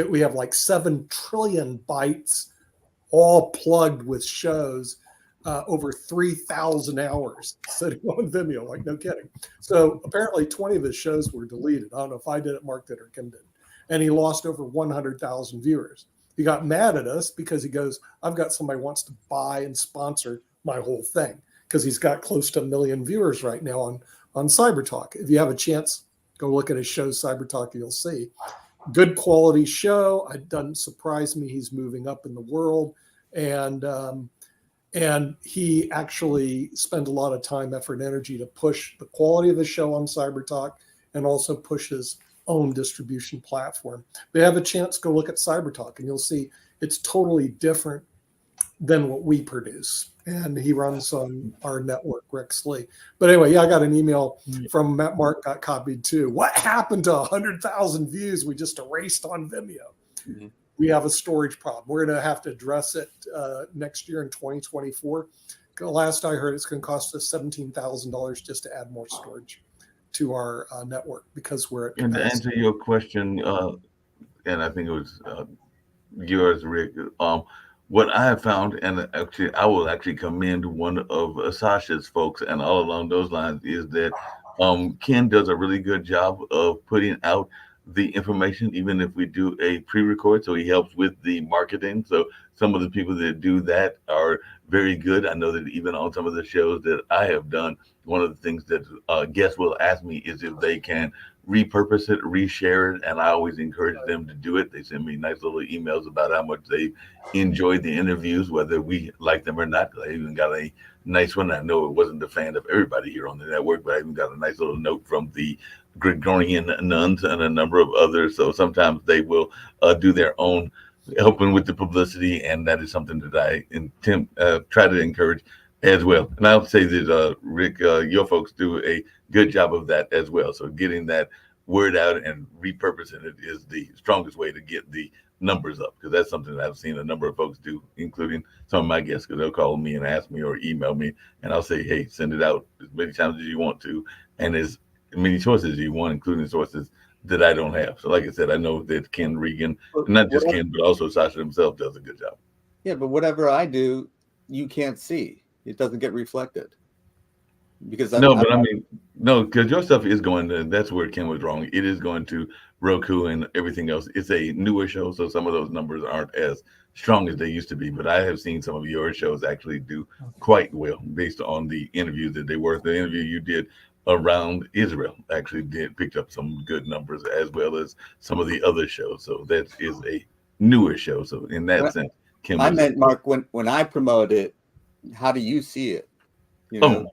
We have like 7 trillion bytes all plugged with shows, over 3,000 hours sitting on Vimeo, like no kidding. So apparently 20 of his shows were deleted. I don't know if I did it, Mark did, or Kim did. And he lost over 100,000 viewers. He got mad at us because he goes, I've got somebody who wants to buy and sponsor my whole thing, because he's got close to 1 million viewers right now on Cyber Talk. If you have a chance, go look at his show, Cyber Talk, you'll see. Good quality show. It doesn't surprise me he's moving up in the world. And he actually spent a lot of time, effort, and energy to push the quality of the show on Cyber Talk and also push his own distribution platform. If you have a chance, go look at Cyber Talk and you'll see it's totally different than what we produce. And he runs on our network, Rex Lee. But anyway, yeah, I got an email from Matt. Mark got copied too. What happened to 100,000 views we just erased on Vimeo? Mm-hmm. We have a storage problem. We're going to have to address it next year in 2024. Last I heard, it's going to cost us $17,000 just to add more storage to our network because we're at capacity. And to answer your question, and I think it was yours, Rick, what I have found, and actually I will actually commend one of Sasha's folks and all along those lines, is that Ken does a really good job of putting out the information, even if we do a pre-record. So he helps with the marketing. So some of the people that do that are very good. I know that even on some of the shows that I have done, one of the things that guests will ask me is if they can repurpose it, reshare it, and I always encourage them to do it. They send me nice little emails about how much they enjoyed the interviews, whether we like them or not. I even got a nice one. I know it wasn't a fan of everybody here on the network, but I even got a nice little note from the Gregorian nuns and a number of others. So sometimes they will do their own helping with the publicity, and that is something that I try to encourage as well. And I'll say that Rick, your folks do a good job of that as well. So getting that word out and repurposing it is the strongest way to get the numbers up, because that's something that I've seen a number of folks do, including some of my guests, because they'll call me and ask me or email me, and I'll say, hey, send it out as many times as you want to, and as many choices as you want, including sources that I don't have. So like I said, I know that Ken Regan, not just Ken, but also Sasha himself, does a good job. Yeah, but whatever I do, you can't see. It doesn't get reflected. Because I mean, because your stuff is going to, that's where Ken was wrong. It is going to Roku and everything else. It's a newer show, so some of those numbers aren't as strong as they used to be. But I have seen some of your shows actually do quite well based on the interviews that they were. The interview you did around Israel actually picked up some good numbers, as well as some of the other shows. So that is a newer show. So in that sense, Kim, I meant, Mark, when I promote it, how do you see it? You know?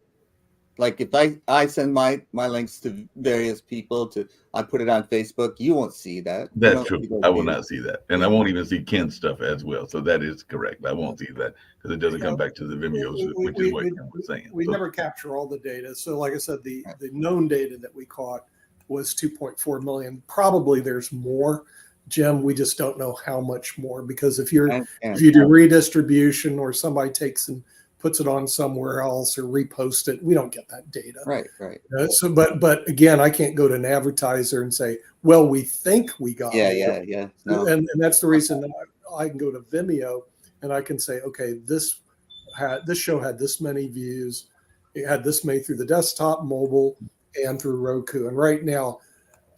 like if I send my links to various people I put it on Facebook, you won't see that. That's true. I will not see that. And I won't even see Ken's stuff as well. So that is correct. I won't see that because it doesn't come back to the Vimeos, which is what Ken was saying. We never capture all the data. So like I said, the known data that we caught was 2.4 million. Probably there's more, Jim. We just don't know how much more, because if you do redistribution or somebody takes and puts it on somewhere else or repost it, we don't get that data. Right. So, but again, I can't go to an advertiser and say, well, we think we got it. Yeah. No. And that's the reason that I can go to Vimeo and I can say, okay, this show had this many views. It had this many through the desktop, mobile, and through Roku. And right now,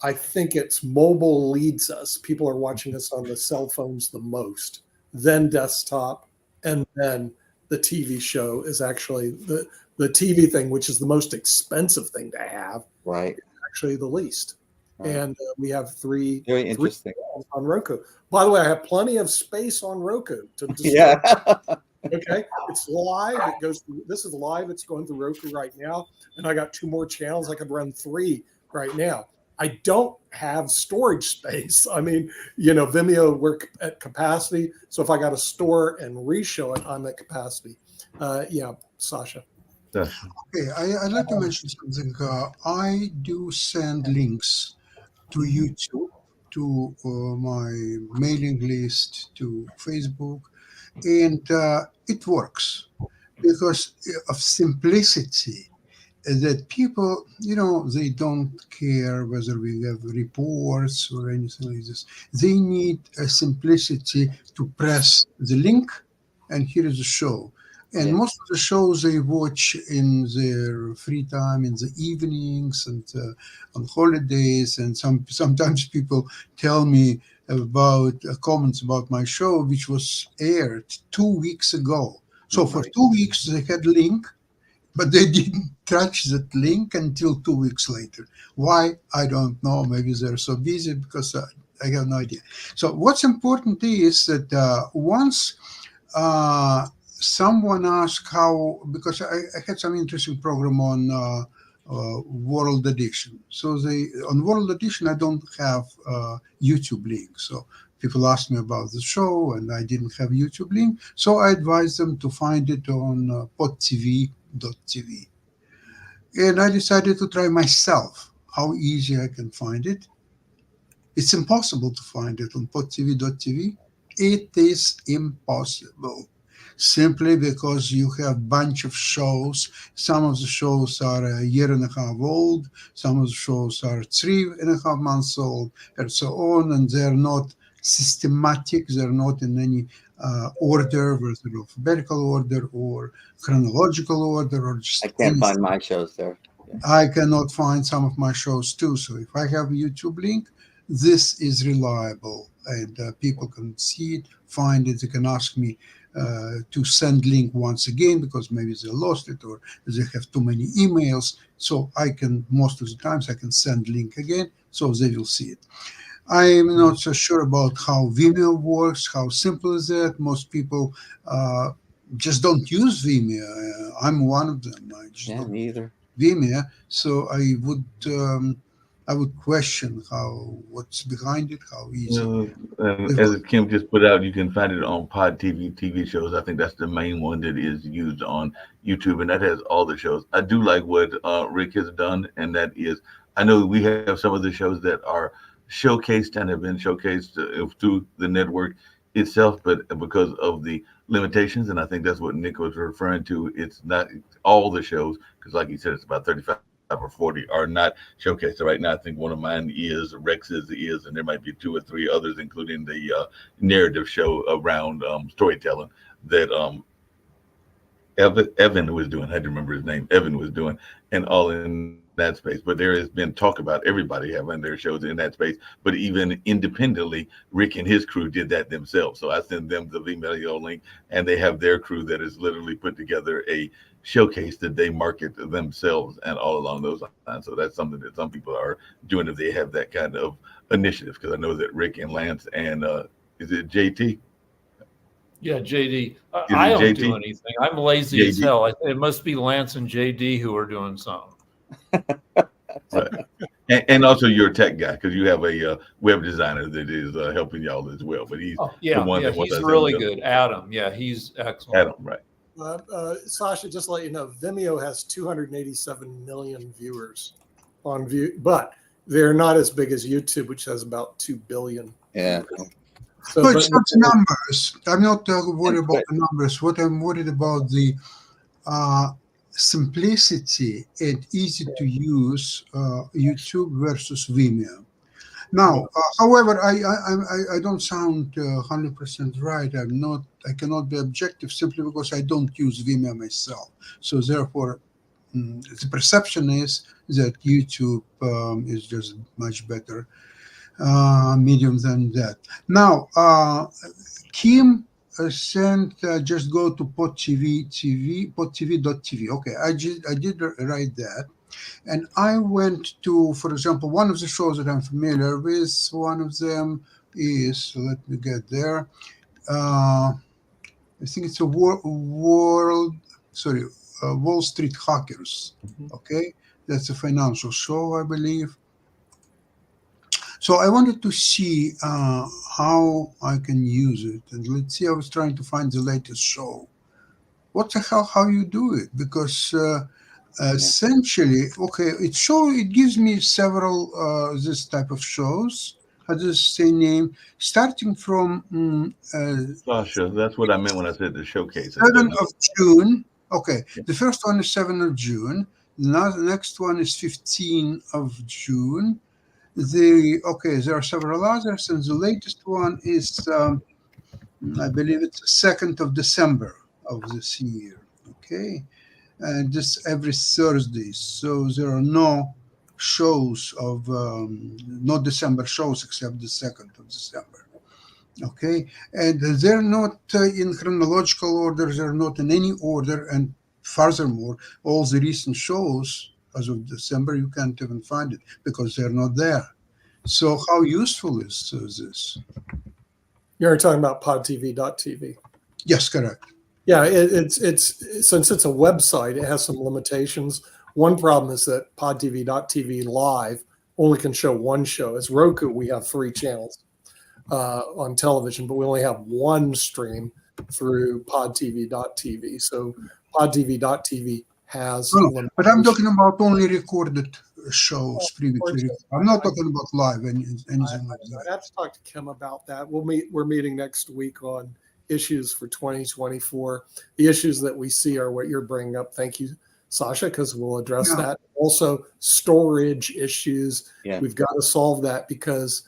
I think it's mobile leads us. People are watching us on the cell phones the most, then desktop, and then the TV show is actually the TV thing, which is the most expensive thing to have. Right. Actually, the least. Right. And we have three. Very interesting. On Roku. By the way, I have plenty of space on Roku to yeah. Okay, it's live. It goes through, this is live. It's going through Roku right now, and I got 2 more channels. I could run 3 right now. I don't have storage space. I mean, Vimeo work at capacity. So if I got to store and reshow it, I'm at capacity. Sasha. Okay, I'd like to mention something. I do send links to YouTube, to my mailing list, to Facebook, and it works because of simplicity. That people, they don't care whether we have reports or anything like this. They need a simplicity to press the link, and here is the show. And most of the shows they watch in their free time, in the evenings and on holidays. And sometimes people tell me about comments about my show, which was aired 2 weeks ago. So for 2 weeks they had link, but they didn't touch that link until 2 weeks later. Why? I don't know. Maybe they're so busy, because I have no idea. So what's important is that once someone asked how, because I had some interesting program on World Addiction. So on World Addiction, I don't have YouTube link. So people asked me about the show, and I didn't have YouTube link. So I advised them to find it on podtv.tv. And I decided to try myself how easy I can find it. It's impossible to find it on podtv.tv. It is impossible, simply because you have a bunch of shows. Some of the shows are a year and a half old. Some of the shows are 3.5 months old, and so on. And they're not systematic. They're not in any order, whether alphabetical order or chronological order, or just. I can't find my shows there. Yeah. I cannot find some of my shows too. So if I have a YouTube link, this is reliable, and people can see it, find it. They can ask me to send link once again, because maybe they lost it or they have too many emails. So I can, most of the times, I can send link again, so they will see it. I'm not so sure about how Vimeo works. How simple is that? Most people just don't use Vimeo. I'm one of them. I just don't me either. Vimeo. So I would question what's behind it, how easy. As Kim just put out, you can find it on Pod TV shows. I think that's the main one that is used on YouTube, and that has all the shows. I do like what Rick has done, and that is, I know we have some of the shows that are showcased and have been showcased through the network itself, but because of the limitations, and I think that's what Nick was referring to, it's not all the shows, because like he said, it's about 35 or 40 are not showcased. So right now, I think one of mine is, Rex's is, and there might be 2 or 3 others, including the narrative show around storytelling that Evan was doing. I had to remember his name. Evan was doing, and all in that space. But there has been talk about everybody having their shows in that space. But even independently, Rick and his crew did that themselves. So I send them the Vimeo link, and they have their crew that has literally put together a showcase that they market themselves and all along those lines. So that's something that some people are doing if they have that kind of initiative. Because I know that Rick and Lance and is it JT? Yeah, JD. it I don't JT? do anything. I'm lazy as JD. hell. It must be Lance and JD who are doing something. Right. And also you're a tech guy because you have a web designer that is helping y'all as well. But he's Oh, the yeah, one yeah, that wants he's us really to good. Adam, yeah, he's excellent. Adam, right? Sasha, just to let you know, Vimeo has 287 million viewers on view, but they're not as big as YouTube, which has about 2 billion. Yeah. So, No, but it's not the numbers. I'm not worried And about the numbers. What I'm worried about the simplicity and easy to use YouTube versus Vimeo. Now, however, I don't sound 100% right. I cannot be objective simply because I don't use Vimeo myself. So therefore, the perception is that YouTube is just much better medium than that. Now, Kim sent just go to podtv.tv. Okay, I did write that. And I went to, for example, one of the shows that I'm familiar with. One of them is, let me get there. I think it's a Wall Street Hackers. Okay, that's a financial show, I believe. So I wanted to see how I can use it, and let's see. I was trying to find the latest show. What the hell? How you do it? Because essentially, okay, it gives me several this type of shows. How does it say name? Starting from Sasha, that's what I meant when I said the showcase. 7 of June. Okay, Yeah. the first one is 7 of June. The next one is 15 of June. There are several others, and the latest one is, I believe it's the 2nd of December of this year. Okay, and this every Thursday. So there are no shows of no December shows except the 2nd of December. Okay, and they're not in chronological order. They're not in any order, and furthermore, all the recent shows as of December, you can't even find it because they're not there. So how useful is this? you're talking about podtv.tv. Yes, correct. Yeah, it's since it's a website, it has some limitations. One problem is that podtv.tv live only can show one show. As Roku, we have 3 channels on television, but we only have one stream through podtv.tv. So podtv.tv has But I'm talking about only recorded shows previously. I'm not talking about live anything like that. I have to talk to Kim about that. We're meeting next week on issues for 2024. The issues that we see are what you're bringing up. Thank you, Sasha, because we'll address that. Also, storage issues. Yeah. We've got to solve that because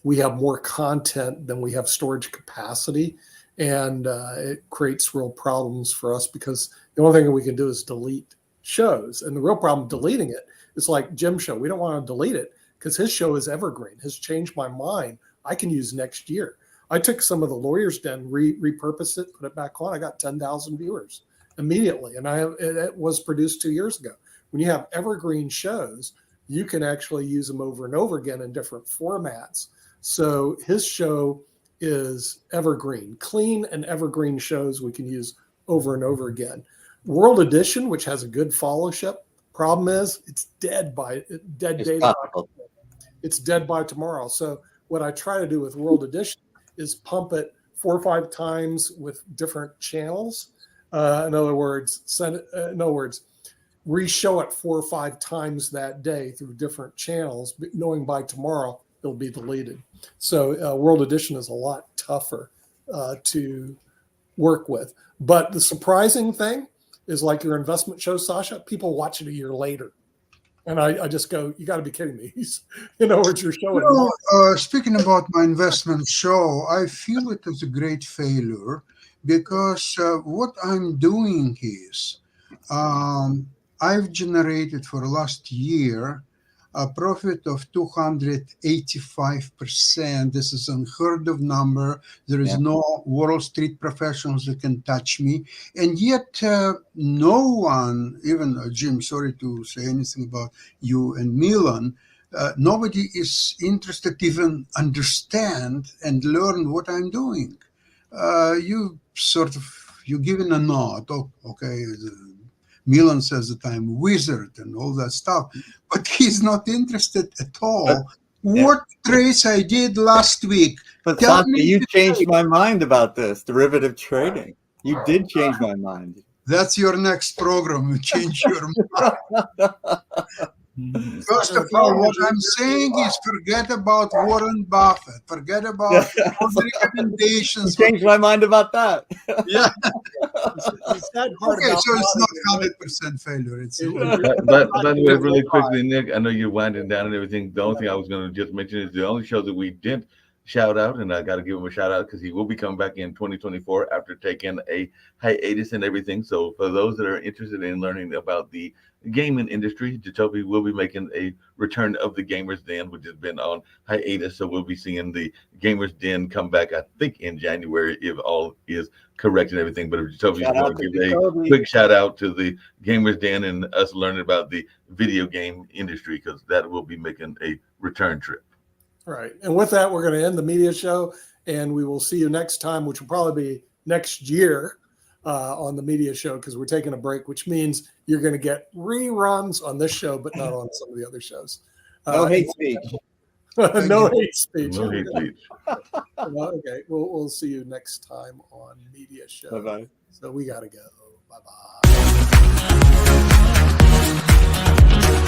we have more content than we have storage capacity. And it creates real problems for us because the only thing we can do is delete shows. And the real problem deleting it is like Jim's show. We don't want to delete it because his show is evergreen. Has changed my mind. I can use next year. I took some of the Lawyer's Den, repurposed it, put it back on. I got 10,000 viewers immediately. And it was produced 2 years ago. When you have evergreen shows, you can actually use them over and over again in different formats. So his show is evergreen, clean and evergreen shows we can use over and over again. World Edition, which has a good followership, problem is it's dead data. It's dead by tomorrow. So what I try to do with World Edition is pump it 4 or 5 times with different channels. In other words, re-show it 4 or 5 times that day through different channels, knowing by tomorrow it'll be deleted. So World Edition is a lot tougher to work with. But the surprising thing is, like your investment show, Sasha, people watch it a year later. And I just go, you got to be kidding me. In other words, you're showing. Speaking about my investment show, I feel it is a great failure because what I'm doing is I've generated for last year a profit of 285%. This is an unheard of number. There is no Wall Street professionals that can touch me. And yet no one, even Jim, sorry to say anything about you and Milan, nobody is interested to even understand and learn what I'm doing. you sort of you giving a nod. Oh, okay. Milan says that I'm wizard and all that stuff, but he's not interested at all. What trace I did last week? But Tell Santi, me you the changed trade. my mind about this derivative trading. You did change my mind. That's your next program. You change your mind. First of all, what I'm saying is forget about Warren Buffett. Forget about all the You recommendations. changed my mind about that. Yeah. The sad part Okay, about so it's God not is 100% failure. It's But by the way, really quickly, Nick, I know you're winding down and everything. The only thing I was going to just mention is the only show that we didn't shout out, and I got to give him a shout out because he will be coming back in 2024 after taking a hiatus and everything. So for those that are interested in learning about the gaming industry, Jacoby will be making a return of the Gamers Den, which has been on hiatus. So we'll be seeing the Gamers Den come back, I think, in January, if all is correct and everything. But if Jacoby Shout want out to to give a Jacoby. quick shout out to the Gamers Den and us learning about the video game industry, because that will be making a return trip. Right. And with that, we're going to end the media show, and we will see you next time, which will probably be next year on the media show, because we're taking a break, which means you're going to get reruns on this show, but not on some of the other shows. No hate speech. No hate speech. No hate speech. Okay. We'll see you next time on media show. Bye-bye. So we got to go. Bye-bye.